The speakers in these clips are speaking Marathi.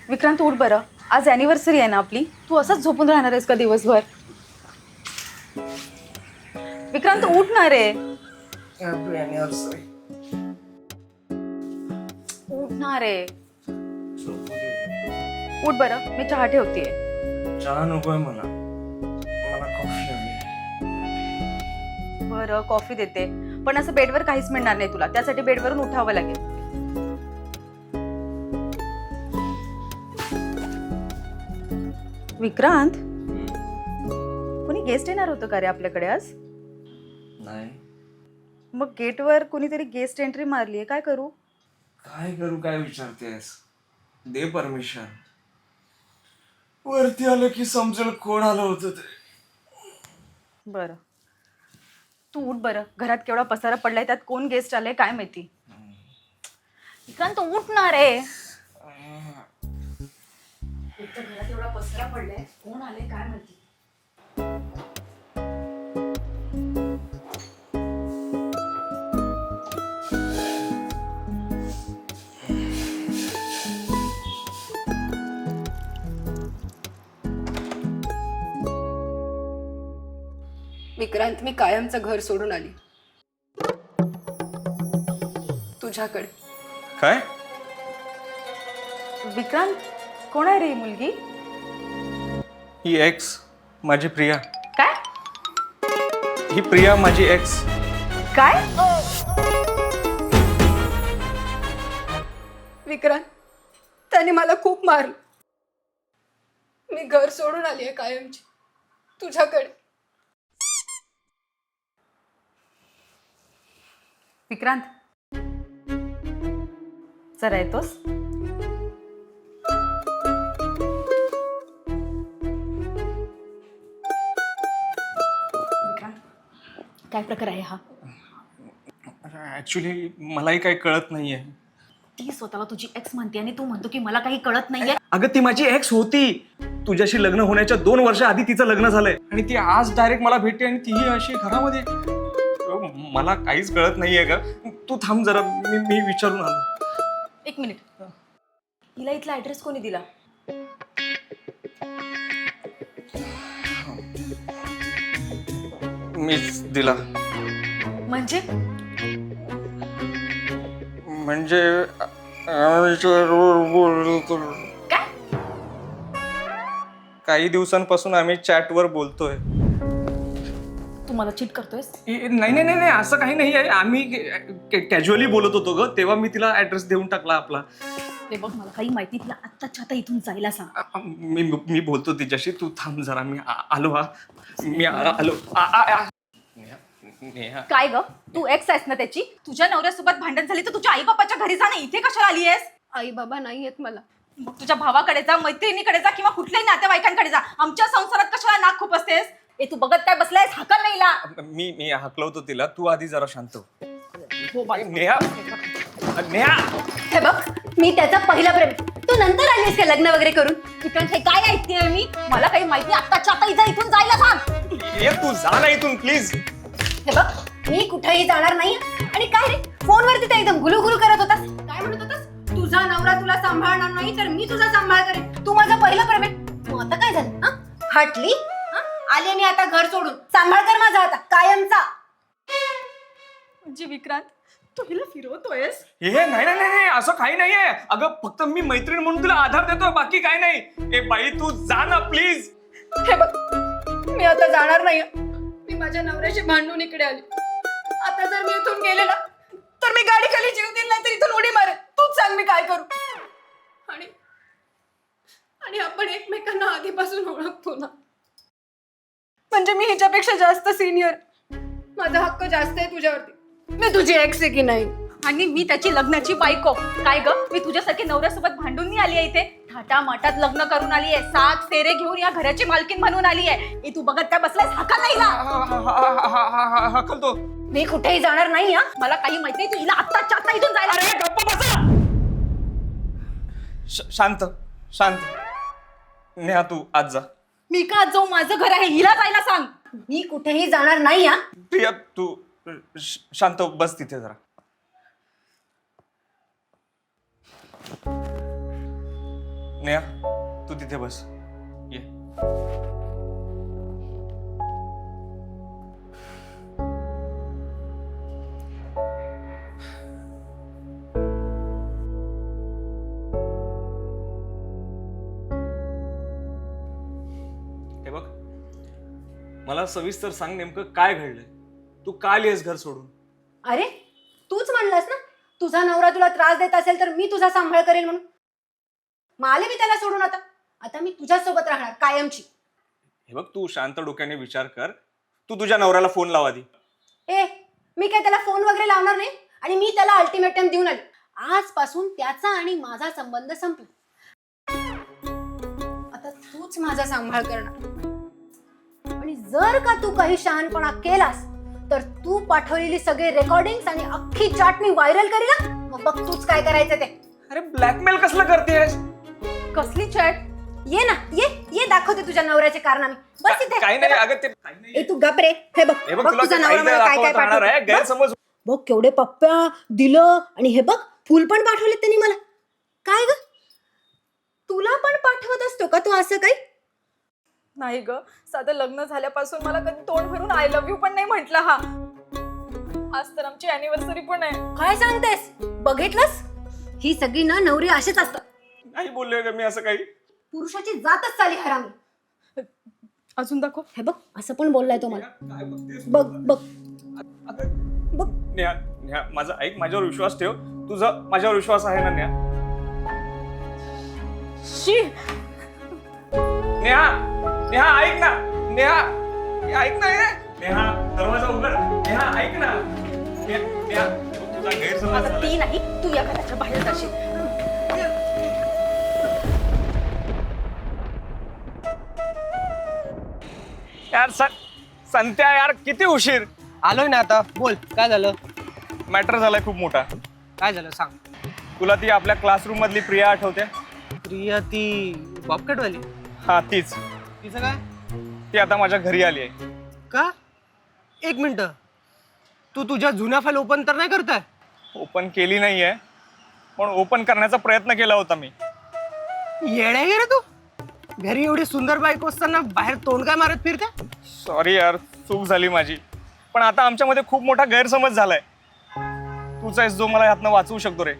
विक्रांत उठ बरं, आज ॲनिव्हर्सरी आहे ना आपली. तू असंच झोपून राहणार आहेस का दिवसभर? विक्रांत उठ ना रे. Happy anniversary. उठ ना रे. उठ बरं, मी चहा ठेवतेय. चहा नकोय मला, मला कॉफी हवी. बरं कॉफी देते, पण असं बेडवर काहीच मिळणार नाही तुला. त्यासाठी बेडवरून उठावं लागेल. विक्रांत, कोणी गेस्ट येणार होतं का रे आपल्याकडे आज? नाही. मग गेटवर कोणीतरी गेस्ट एंट्री मारलीये, काय करू? काय करू, काय विचारतेस? दे परमिशन. वरती आलं की समजेल कोण आलं होतं ते. बरं तू उठ बरं, घरात केवढा पसारा पडलाय, त्यात कोण गेस्ट आलंय काय माहिती. विक्रांत उठ ना रे. घरात एवढा पसारा पडलाय, कोण आले काय माहिती. विक्रांत, मी कायमचं घर सोडून आली तुझ्याकडे. काय? विक्रांत, कोण आहे रे ही मुलगी? ही एक्स माझी प्रिया. काय ही प्रिया माझी एक्स. काय? विक्रांत, त्याने मला खूप मारलं. मी घर सोडून आली आहे कायमची तुझ्याकडे. विक्रांत, जरा येतोस? काय प्रकार आहे हा? ऍक्च्युली मलाही काही कळत नाहीये. ती स्वतःला तुझी एक्स म्हणते आणि तू म्हणतो की मला काही कळत नाहीये. अगं ती माझी एक्स होती. तुझ्याशी लग्न होण्याच्या 2 वर्ष आधी तिचं लग्न झालंय आणि ती आज डायरेक्ट मला भेटते आणि तीही अशी घरामध्ये. मला काहीच कळत नाहीये का. तू थांब जरा, मी विचारून आलो. एक मिनिट, हिला इथला ऍड्रेस कोणी दिला? मीच दिला. म्हणजे म्हणजे काय? काही दिवसांपासून आम्ही चॅटवर बोलतोय. तू मला चीट करतोयस? नाही नाही नाही, असं काही नाही आहे. आम्ही कॅज्युअली बोलत होतो ग, तेव्हा मी तिला ऍड्रेस देऊन टाकला आपला. ते बघ, मला काही माहिती, तिला आत्ताच्या आता इथून जायला सांग. मी बोलतो तिच्याशी. तू थांब जरा, मी आलो. मी आलो. नेहा. काय ग, तू एक्स आहेस ना त्याची? तुझ्या नवऱ्यासोबत भांडण झाली तर तुझ्या आई बापाच्या घरी जा ना, इथे कशाला आली आहेस? आई बाबा नाही आहेत मला. मग तुझ्या भावाकडे जा, मैत्रिणीकडे जा, किंवा कुठल्याही नातेवाईकांकडे जा. आमच्या संसारात कशाला नाक खुपसतेस? ए तू बघत काय बसलायस? हाकल नाही ला. मी हाकलवतो तिला, तू आधी जरा शांत हो. हो बाई. नेहा. नेहा. हे बघ, मी त्याचा पहिला प्रेम. तू नंतर आलीस का लग्न वगैरे करून? विक्रांत, हे काय ऐकतेय मी? मला काही माहिती, आत्ताच्या आता इथून जायला सांग. ये तू जा ना इथून प्लीज. हे बघ, मी कुठेही जाणार नाही. आणि काय रे, फोनवरती तर एकदम गुलू करत होतास. काय म्हणत होतास? तुझा नवरा तुला सांभाळणार नाही तर मी तुझा सांभाळ करेन. तू माझा पहिला प्रेम आहे. तू आता काय झालं? हटली? आले मी आता घर सोडून. सांभाळ कर माझा आता कायमचा. म्हणजे विक्रांत, तू हिला फिरवतोयस? हे नाही नाही नाही, असं काही नाहीये. अगं फक्त मी मैत्रीण म्हणून तुला आधार देतोय, बाकी काय नाही. ए बाई तू जा ना प्लीज. हे बघ, मी आता जाणार नाही. मी माझ्या नवऱ्याशी भांडून इकडे आली. आता जर मी इथून गेले ना तर मी गाडी खाली जीव देईल, नाही तर इथून उडी मारेन. तूच सांग मी काय करू. आणि आपण एकमेकांना आधीपासून ओळखतो ना, म्हणजे मी हिच्यापेक्षा जास्त सिनियर. माझा हक्क जास्त आहे तुझ्यावरती. मी तुझी एक्स आहे की नाही? आणि मी त्याची लग्नाची बायको. काय ग, मी तुझ्यासारखे नवऱ्यासोबत भांडून नाही आली आहे इथे. थाटा माटात लग्न करून आली आहे. 7 फेरे घेऊन या घराची मालकीन म्हणून आली आहे. ए तू बघत काय बसलायस? हाकल नाही ला. हाकलतो. मी कुठेही जाणार नाही. मला काही माहित नाही, तू हिला आत्ताच्या आता इथून जायला. अरे गप्प बसा. शांत शांत. नेहा तू आज जा. मी का जाऊ? माझं घर आहे, हिला जायला सांग. मी कुठेही जाणार नाही. प्रिया तू शांत बस तिथे जरा. नेहा तू तिथे बस, ये. हे बघ, मला सविस्तर सांग नेमकं काय घडलंय. तू का आलीयस घर सोडून? अरे तूच म्हणलास ना तुझा नवरा तुला त्रास देत असेल तर मी तुझा सांभाळ करेल म्हणून. मग आले मी त्याला सोडून. आता आता मी तुझ्यासोबत राहणार कायमची. हे बघ, तू शांत डोक्याने विचार कर. तू तुझ्या नवऱ्याला फोन लाव आधी. ए मी काय त्याला फोन वगैरे लावणार नाही. आणि मी त्याला अल्टिमेटम देऊन आले. आजपासून त्याचा आणि माझा संबंध संपला. आता तूच माझा सांभाळ करणार. आणि जर का तू काही शहाणपणा केलास तर तू पाठवलेली सगळे रेकॉर्डिंग आणि अख्खी चाट मी व्हायरल करीन ना. मग बघ तूच काय करायचं ते. अरे ब्लॅकमेल कसलं करतेस? कसली चॅट? ये ना ये दाखवते तुझ्या नवऱ्याचे कारनामे. बस इथे. काही नाही, अगं ते काही नाही. ए तू गप रे. हे बघ हे बघ, बघ तुला तुझा ते नवरा काही मला काय काय दाखवत राहणार आहे. पाठवतो. गैरसमज. बघ केवढे पप्प्या दिलं. आणि हे बघ फुल पण पाठवले त्यांनी मला. काय ग तुला पण पाठवत असतो का तू असं काही? नाही ग, साधं लग्न झाल्यापासून मला कधी तोंड भरून आय लव्ह यू पण नाही म्हटलं. हा आज तर आमची अॅनिव्हर्सरी पण आहे. काय सांगतेस? बघितलंस ही सगळी ना नवरी असेच असतात. नाही बोललोय का मी असं काही? पुरुषाची जातच चाली हरामी. अजून दाखव. हे बघ असं पण बोललाय तो मला. काय बघतेस? बघ बघ बघ. नेहा, नेहा माझा ऐक, माझ्यावर विश्वास ठेव. तुझा माझ्यावर विश्वास आहे ना नेहा? शी, नेहा, नेहा ऐक ना. नेहा, हे ऐक ना. हे नेहा, दरवाजा उघड. नेहा ऐक ना. नेहा, तुझा गैरसमज आता झालाय. ती नाही, तू या घराच्या बाहेर जाशील. यार संत्या, यार किती उशीर. आलोय ना आता. बोल काय झालं? मॅटर झालाय खूप मोठा. काय झालं सांग. तुला ती आपल्या क्लासरूम मधली प्रिया आठवते? प्रिया ती बॉबकटवाली? हा तीच. तिचं काय? ती आता माझ्या घरी आली आहे. का? एक मिनिट, तू तुझ्या जुन्या फाईल ओपन तर नाही करताय? ओपन केली नाहीये, पण ओपन करण्याचा प्रयत्न केला होता मी. येड्या गे रे तू. घरी एवढी सुंदर बायको असताना बाहेर तोंड काय मारत फिरते? सॉरी यार, चूक झाली माझी. पण आता आमच्यामध्ये खूप मोठा गैरसमज झालाय. तूच आहेस जो मला यातनं वाचवू शकतो रे.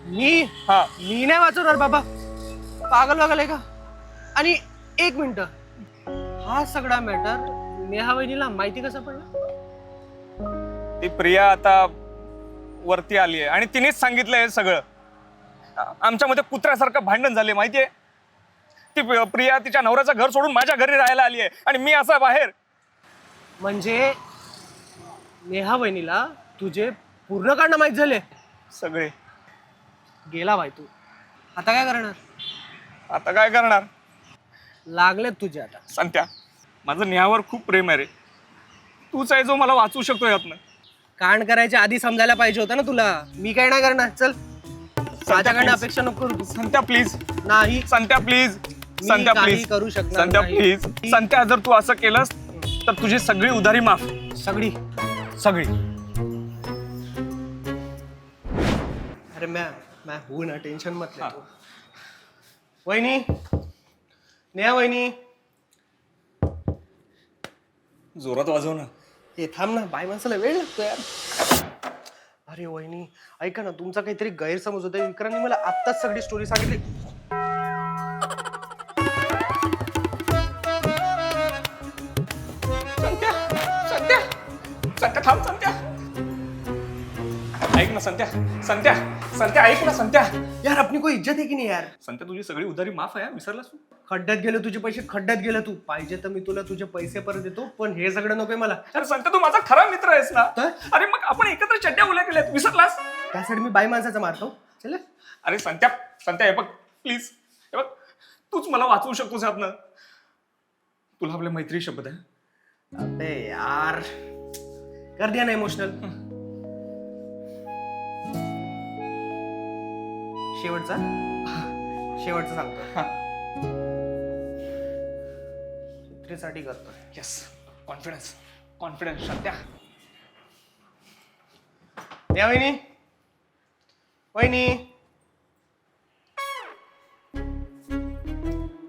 मी हा, मी नाही वाचवणार बाबा. पागल वागल आहे का? आणि एक मिनिट, हा सगळा मॅटर नेहा वहिनीला माहिती कसा पडला? ती प्रिया आता वरती आली आहे आणि तिनेच सांगितलंय हे सगळं. आमच्यामध्ये कुत्र्यासारखं भांडण झाले माहितीये. ती प्रिया तिच्या नवऱ्याचं घर सोडून माझ्या घरी राहायला आली आहे आणि मी असा बाहेर. म्हणजे नेहा वहिनीला तुझे पूर्ण कांड माहीत झाले सगळे. गेला बाई तू. आता काय करणार? आता काय करणार? लागले तुझे आता. संत्या, माझं नेहावर खूप प्रेम आहे रे. तूच आहे जो मला वाचवू शकतो यातनं. कांड करायच्या आधी समजायला पाहिजे होतं ना तुला. मी काय नाही करणार. चल माझ्याकडनं please. अपेक्षा नको करू. संत्या प्लीज. नाही, संत्या प्लीज. मी संत्या काही प्लीज. करू शकणार संत्या नाही. प्लीज. संत्या, जर तू असं केलंस तर तुझी सगळी उधारी माफ. सगळी. सगळी. अरे मैं हूं ना, टेंशन मत ले तू. वहिनी, नेहा वहिनी. जोरात वाजव ना. हे थांब ना, बाई माणसाला वेळ लागतो यार. अरे वहिनी ऐका ना, तुमचा काहीतरी गैरसमज होता. विक्रांतने मला आत्ताच सगळी स्टोरी सांगितली. संत्या, संत्या, संत्या थांब. संत्या ऐक ना. संत्या, संत्या, संत्या ऐक ना. संत्या, यार अपनी कोई इज्जत आहे की नाही यार? संत्या तुझी सगळी उधारी माफ आहे. विसरलास तू? खड्ड्यात गेले तुझे पैसे, खड्ड्यात गेले तू. पाहिजे तर मी तुला तुझे पैसे परत देतो, पण हे सगळं नकोय मला. अरे संत्या, तू माझा खरा मित्र आहेस ना. तर? अरे मग आपण एकत्र चड्ड्या उल्या केल्यात. विसरलास? त्यासाठी मी बाई माणसाचा मारतो. चल. अरे संत्या, संत्या हे बघ प्लीज. हे बघ, तूच मला वाचवू शकतोस यातनं. तुला आपल्या मैत्री शपथ आहे. अबे यार, कर दिया ना इमोशनल. शेवटचा सांगतो. हा. चित्रेसाठी करतोय. Yes, confidence, confidence. संत्या. या वहिनी, वहिनी.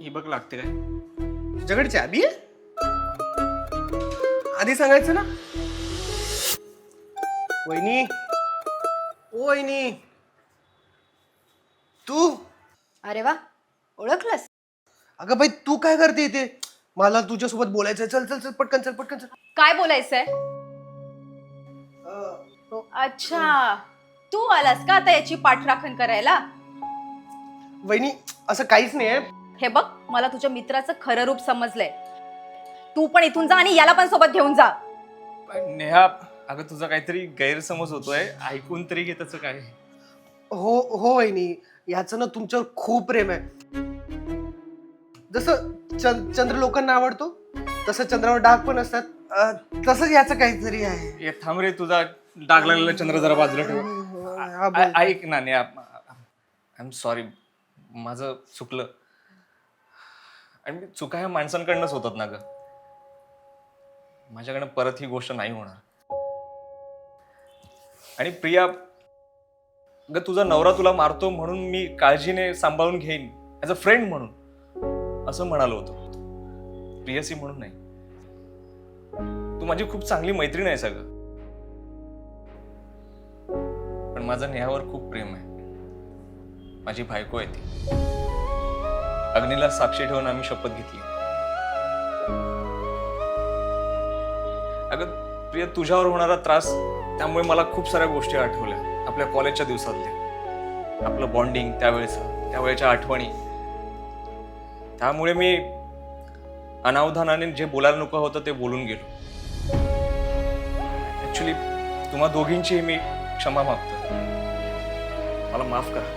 ही बघ लागते काय? तुझ्याकडे चाबी आहे? आधी सांगायचं ना. वहिनी, ओ वहिनी, तू. अरे वा, ओळखलंस? अगं बाई, तू काय करते इथे? मला तुझ्यासोबत बोलायचंय. चल चल चल, पटकन चल, पटकन चल. काय बोलायचंय? अच्छा, तू आलास का आता याची पाठराखण करायला? वहिनी, असं काहीच नाहीये. हे बघ, मला तुझ्या मित्राचं खरं रूप समजलंय. तू पण इथून जा आणि याला पण सोबत घेऊन जा. नेहा, अगं तुझा काहीतरी गैरसमज होतोय. ऐकून तरी घे त्याचं काय. हो हो वहिनी, याचं ना तुमच्यावर खूप प्रेम आहे. जसं चंद्र लोकांना आवडतो तसं चंद्रावर डाग पण असतात, तसंच याचं काहीतरी आहे. ये थांब रे, तुझा डाग लागलेला चंद्र जरा बाजूला ठेव. हा, बोल. ऐक ना नेहा, आय एम सॉरी, माझं चुकलं. आणि चुका ह्या माणसांकडनंच होतात ना ग. माझ्याकडनं परत ही गोष्ट नाही होणार. आणि प्रिया, ग तुझा नवरा तुला मारतो म्हणून मी काळजीने सांभाळून घेईन ऍज अ फ्रेंड म्हणून, असं म्हणालो होतो. प्रियसी म्हणून नाही. तू माझी खूप चांगली मैत्रीण आहे सगळं. पण माझं नेहावर खूप प्रेम आहे. माझी बायको आहे ती. अग्नीला साक्षी ठेवून आम्ही शपथ घेतली. अगं प्रिया, तुझ्यावर होणारा त्रास, त्यामुळे मला खूप साऱ्या गोष्टी आठवल्या. आपल्या कॉलेजच्या दिवसातल्या, आपलं बॉन्डिंग त्यावेळेच्या आठवणी. त्यामुळे मी अनावधानाने जे बोलायला नको होतं ते बोलून गेलो. ऍक्च्युली तुम्हा दोघींची मी क्षमा मागतो. मला माफ करा.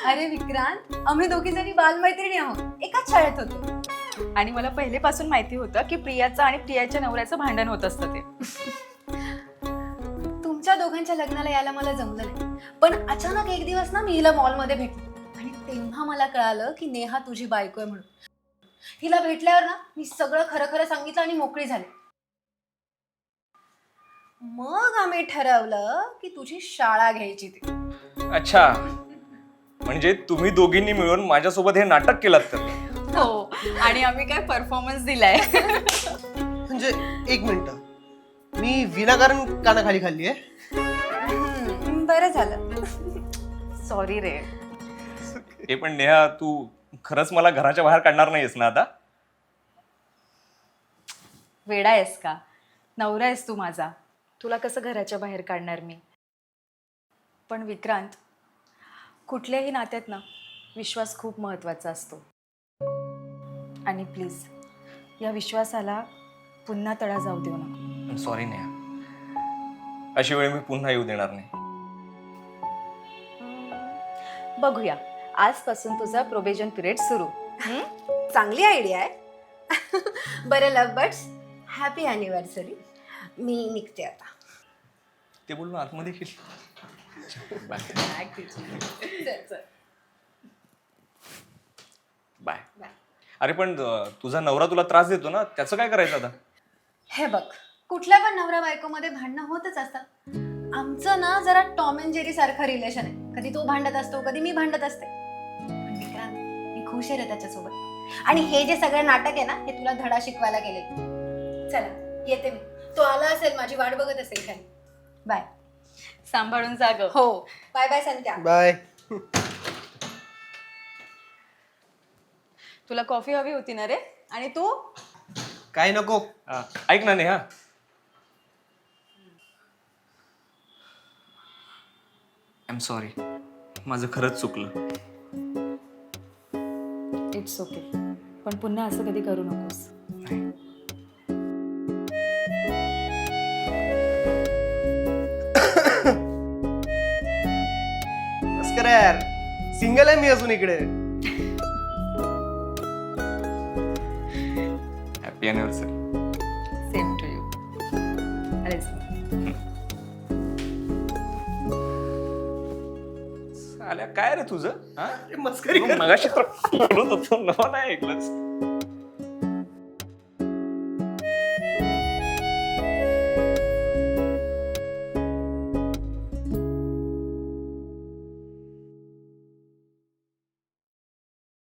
अरे विक्रांत, आम्ही दोघी जणी बालमैत्रिणी आहोत, एकाच शाळेत होतो. आणि मला पहिलेपासून माहिती होतं की प्रियाचं आणि प्रियाच्या नवऱ्याचं भांडण होत असतं ते. तुमच्या दोघांच्या लग्नाला यायला मला जमलं नाही, पण अचानक एक दिवस ना मी हिला मॉलमध्ये भेटले आणि तेव्हा मला कळालं की नेहा तुझी बायको आहे म्हणून. हिला भेटल्यावर ना मी सगळं खरं खरं सांगितलं आणि मोकळी झाली. मग आम्ही ठरवलं की तुझी शाळा घ्यायची ती. अच्छा, म्हणजे तुम्ही दोघींनी मिळून माझ्यासोबत हे नाटक केलात तर? हो, आणि आम्ही काय परफॉर्मन्स दिलाय. म्हणजे एक मिनिट, मी विनाकारण कानाखाली खाल्ली आहे. बरं झालं. सॉरी रे. हे पण नेहा, तू खरंच मला घराच्या बाहेर काढणार नाहीयेस ना आता? वेडा आहेस का? नवरा आहेस तू माझा, तुला कसं घराच्या बाहेर काढणार मी? पण विक्रांत, कुठल्याही नात्यात ना विश्वास खूप महत्त्वाचा असतो. आणि प्लीज या विश्वासाला पुन्हा तडा जाऊ देऊ नका. सॉरी नेहा, अशी वेळ मी पुन्हा येऊ देणार नाही. बघूया, आजपासून तुझा प्रोबेजन पिरियड सुरू. चांगली आयडिया आहे. बरं लव बर्ड्स, हॅपी अॅनिव्हर्सरी. मी निघते आता. ते बोलून आतमध्ये गेली. बाय. अरे पण तुझा नवरा तुला त्रास देतो ना, त्याचं काय करायचं आता? हे बघ, कुठल्या पण नवरा बायकोमध्ये भांडणं होतच असतात. आमचं ना जरा टॉम अँड जेरी सारखं रिलेशन आहे. कधी तो भांडत असतो, कधी मी भांडत असते. पण विक्रांत, मी खुश आहे रे त्याच्यासोबत. आणि हे जे सगळं नाटक आहे ना, हे तुला धडा शिकवायला गेले. चला येते मी. तो आला असेल, माझी वाट बघत असेल खाली. बाय. सांभाळून जाग. हो, बाय बाय संध्या. बाय. तुला कॉफी हवी होती ना रे? आणि तू? काय नको. ऐक ना नेहा, आय एम सॉरी, माझं खरंच चुकलं. इट्स ओके, पण पुन्हा असं कधी करू नकोस. यार, सिंगल आहे मी अजून इकडे. Happy anniversary. Same to you. अरे आल्या काय रे तुझं हा मस्करी कर. मगाशी तर बोलत होतो, नवा नाही ऐकलंच.